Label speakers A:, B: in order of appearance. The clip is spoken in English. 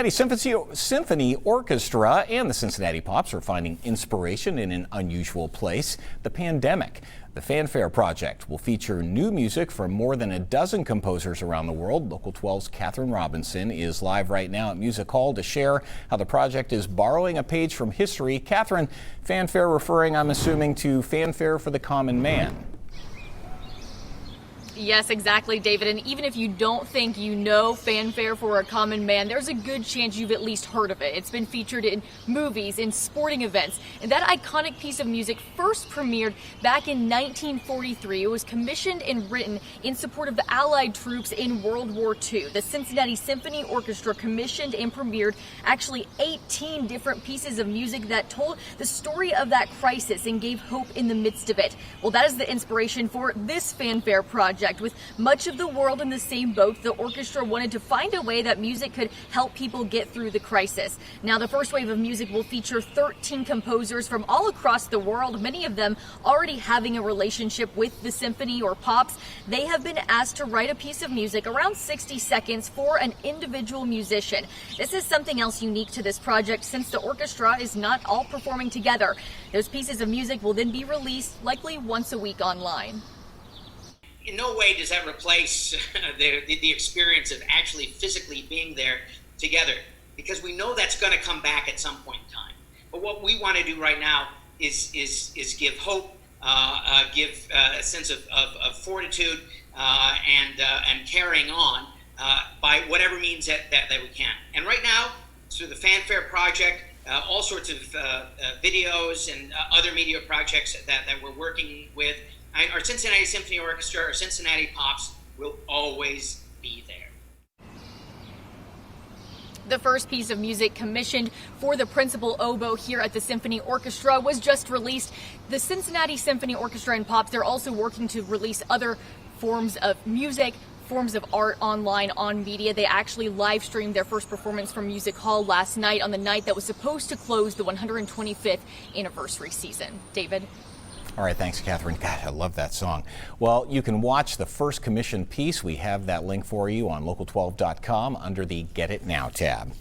A: Cincinnati Symphony Orchestra and the Cincinnati Pops are finding inspiration in an unusual place, the pandemic. The Fanfare Project will feature new music from more than a dozen composers around the world. Local 12's Catherine Robinson is live right now at Music Hall to share how the project is borrowing a page from history. Catherine, fanfare referring, I'm assuming, to fanfare for the common man.
B: Yes, exactly, David. And even if you don't think you know Fanfare for a Common Man, there's a good chance you've at least heard of it. It's been featured in movies, in sporting events. And that iconic piece of music first premiered back in 1943. It was commissioned and written in support of the Allied troops in World War II. The Cincinnati Symphony Orchestra commissioned and premiered actually 18 different pieces of music that told the story of that crisis and gave hope in the midst of it. Well, that is the inspiration for this Fanfare Project. With much of the world in the same boat, the orchestra wanted to find a way that music could help people get through the crisis. Now, the first wave of music will feature 13 composers from all across the world, many of them already having a relationship with the symphony or pops. They have been asked to write a piece of music around 60 seconds for an individual musician. This is something else unique to this project since the orchestra is not all performing together. Those pieces of music will then be released likely once a week online.
C: In no way does that replace the experience of actually physically being there together, because we know that's going to come back at some point in time. But what we want to do right now is give hope, give a sense of fortitude and carrying on by whatever means that we can. And right now, through the Fanfare Project, all sorts of videos and other media projects that we're working with, our Cincinnati Symphony Orchestra, our Cincinnati Pops will always be there.
B: The first piece of music commissioned for the principal oboe here at the Symphony Orchestra was just released. The Cincinnati Symphony Orchestra and Pops, they're also working to release other forms of music, forms of art online on media. They actually live streamed their first performance from Music Hall last night on the night that was supposed to close the 125th anniversary season. David?
A: All right, thanks, Catherine. God, I love that song. Well, you can watch the first commissioned piece. We have that link for you on local12.com under the Get It Now tab.